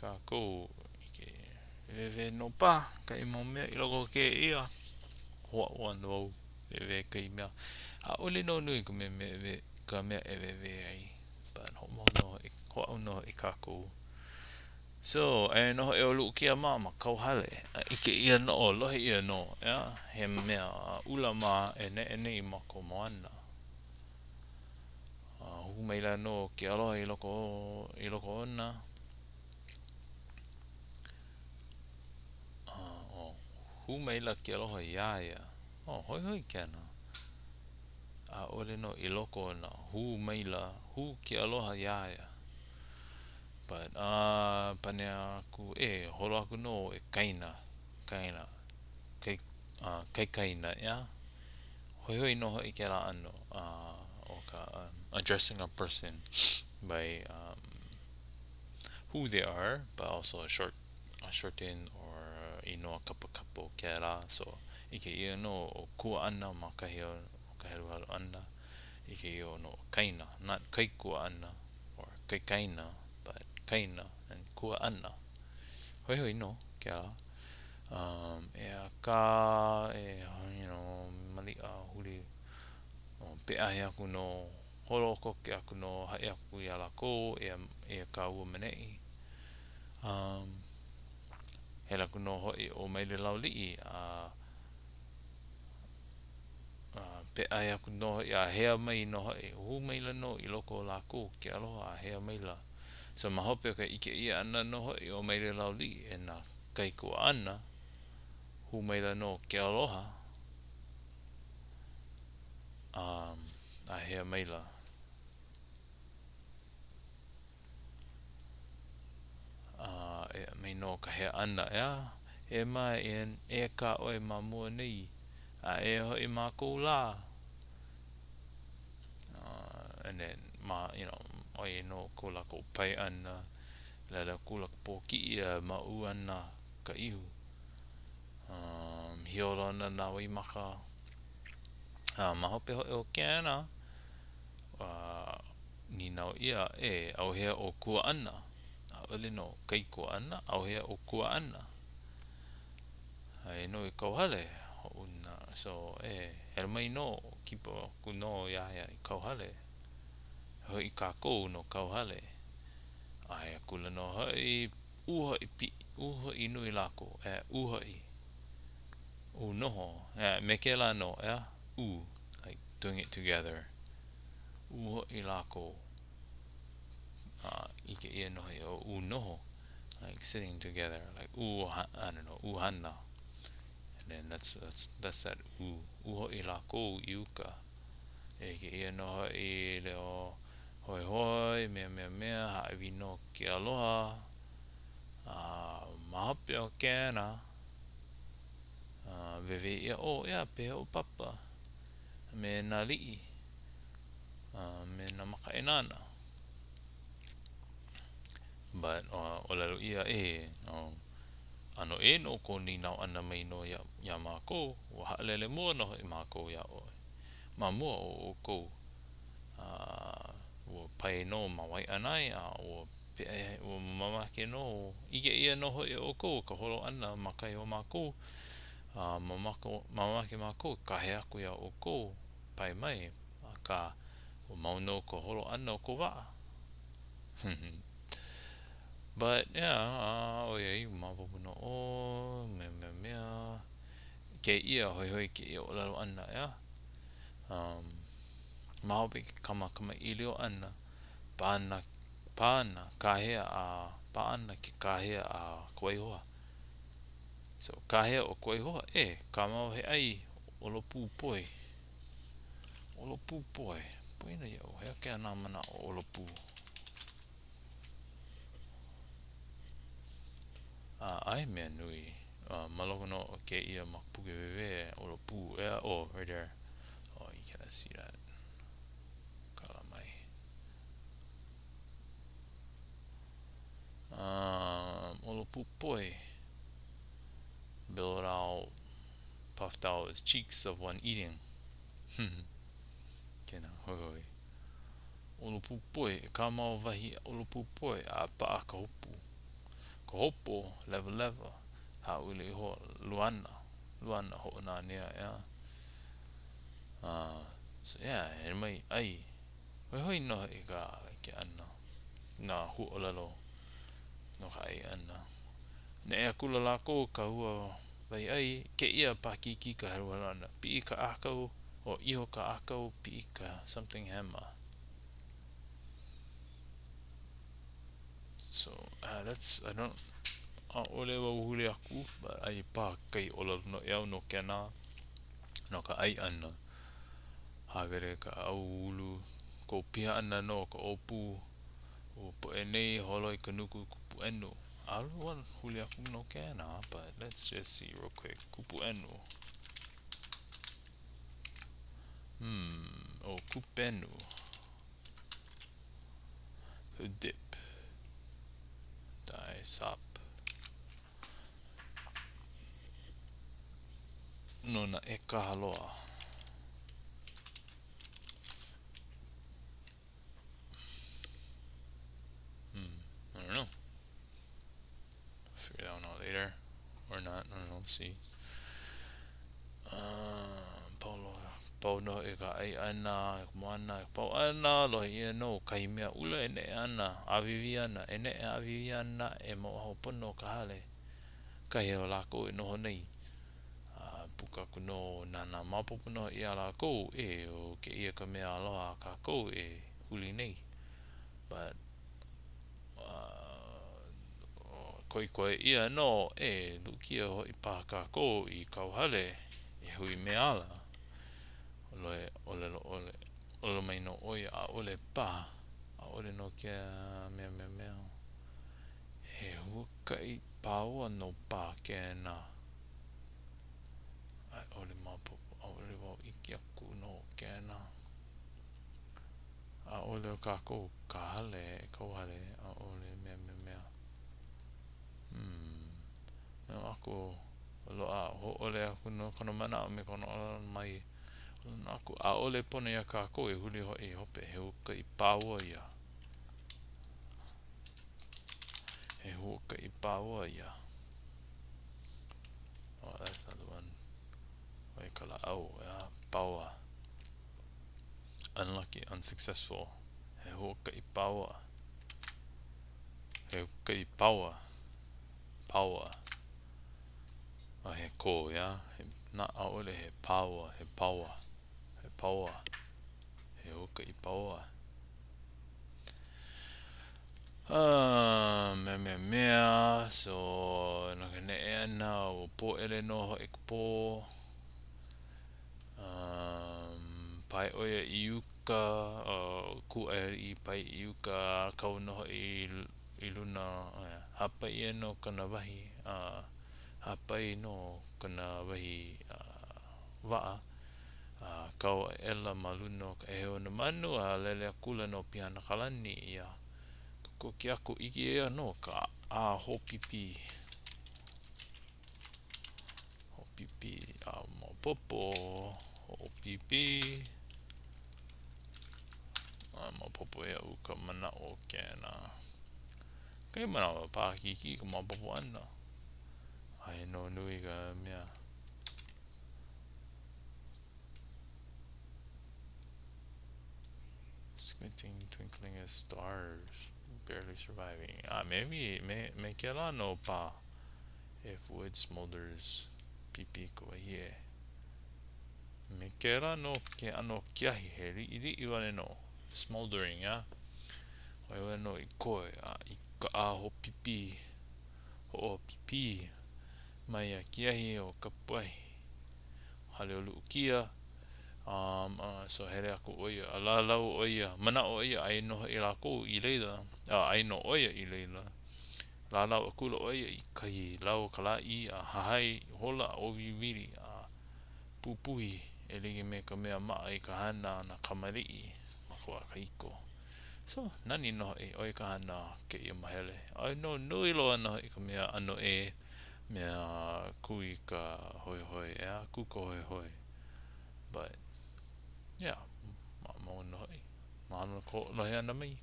kākou wehewehe no pā kai mau mea I loko ke ia hoʻo anō wehewehe kai mea ʻaʻole no nui ka mea e wehewehe ai but hoʻo no I kākou so no e olu kia ma kauhale ike ia no lohe ia no ya he mea ulama e nei ma ko moana humeila no ke aloha I loko ona humeila ke aloha iaia hoi kena ole no I loko ona humeila ke aloha iaia but panea aku holo aku no kaina kai kaina ya hoi no I ke la ano o ka addressing a person by who they are but also a shorten or a kapo ke la so ike ia no o kua ana ma ka helu ana ike ia no kaina not kai kua ana or kai kaina but kaina and kua ana hoi no ke la mali huli peahe aku no holo koke aku no hae aku ia lako ka ua manei he laku no hoi o maile laulii peahe aku no hoi a hea mai no hoi hu maila no I loko lako ke aloha a hea maila so mahope o ka ike ia ana no hoi o maile laulii e na kai kua ana hu maila no ke aloha a hea maila mai no ka hea ana e mai e ka oe ma mua nei a hoi ma kou la and then oe no ko lako pai ana lala ko lako poki ma u ana ka ihu hiolo ana na wai maka mahope hoi o ke ana ni nau ia au hea o kua ana ole no kai kua ana au hea o kua ana ai no I kauhale una so he mai no kipo kuno ia I kauhale hoi kākou no kauhale ai kula no hoi uho nui lako uho noho me ke la no like doing it together uho I lako ike ia no o noho like sitting together like I don't know uhana and then that's that uho I lako iuka ike ia no I leo hoi mea haewi no ke aloha mahape o kena wewe ia ia pe o papa me na lii me na maka enana but olelo ia ano no ko ni nau ana mai no ya mako wa halele mua no I mako ya ma mua o ko o pai no ma wai anai o pe o mama ke no ike ia no o ko ka holo ana makai o mako mama ke mako ka he aku ya o ko pai mai ka o mau no ko holo ana o ko wa but o ia mawapu no mea ke ia hoi ke ia o lalo ana mahope ke kama ilio ana pana kahea paana ke kahea Kuaialii so kahea o Kuaialii ka mau he ai ʻolo.pū poe poina iau he ke ana mana o ʻolo.pū ai mea nui maloko no ke ia makupuke wewe ʻolo.pū right there you cannot see that kala mai ʻolo.pū poe billowed out puffed out his cheeks of one eating kena hoi ʻolo.pū poe ka mau wahi ʻolo.pū poe a paa ka hopu ka hopo, level. Haule ho Luana. Luana ho na nia, yeah. So yeah, e mai ai. Hoi no I ke ana. Nga huolelo no ka ai ana. Ne e kula lako ka hua vai ai ke ia pakiki ka haruana. Pi ka akau o iho ka akau pi ka something hema. So that's I don't ole wa huli aku but ai pa kai ola no iau no kena no ka ai ana. Havere ka au ulu ko pia ana no ka opu o po e nei holo I ka nuku kupu enu. Alu wan huli aku no kena, but let's just see real quick. Kupu enu. O kupenu. Dip. Dice up. No na e kahaloa. I don't know. Figure that one out later. Or not. I don't know. See. Paulo. Pau no e ka ai ana, e moana, e pau ana, lo I no kai mea ula e ne ana, avivi ana, e ne e avivi ana, e mo ho pono ka hale. Kai o lako e noho nei. Puka kuno nana mapopo no I a lako e o ke ia ka mea aloha ka kou e huli nei. But koe ia no e lukia ho I paha ka kou I kauhale e hui mea ala. Ole mai no oia a ole paha. A ole no kia mea. He huka I paua no paha ke na. Ai ole mapopo. A ole wau iki aku no ke na. A ole o kako ka hale, kauhale, a ole mea. Mea ako loa ho ole aku no kono mana o me kono ala mai. Aku a ole pone ia kako e huli ho I hope he uka I paua ia. He uka I paua ia. Oh, that's another one. Wai kala au, yeah, paua. Unlucky, unsuccessful. He uka I paua. He uka I paua. Paua. He ko, yeah. Na a ole he paua, he paua. He paua. He uka I paua. Mea. So, no ke ne e ana o po ele no ho ek po. Pai oia I uka, Kuaialii pai I uka, kau noho I luna, hapai e no kana wahi, hapai no kana wahi waa, kau ela maluno ka e ona manu a lele akula no piana kalani ia. Ko ki aku iki ea no ka a hopipi. Hopipi a mopopo. Hopipi. Mopopo ea uka mana o kena. Kai mana o pākiki ka mopopo ana. Ai no nui ka mea. Squinting, twinkling as stars, barely surviving. Maybe me ke la no pa. If wood smolders, pipi ko ie. Me ke la no ke ano kiahi he ri wane no. Smoldering, yeah. Wai no I koe I ka ho pipi. Ho pipi. Mai a kiahi o ka puahi. Hale o luukia. So here aku oia alalau oia mana oia ai no I lako I leila ai no oia I leila lalau akula oia I kai lau kalai a hahai hola o viviri a pupuhi e ligi me ka mea maa I ka hana na kamari mako a kaiko so nani no oi ka hana ke ia mahele ai no nui loa no I ka mea ano e mea kui ka hoi ea kuko hoi but yeah, mahalo ko lohe ana mai.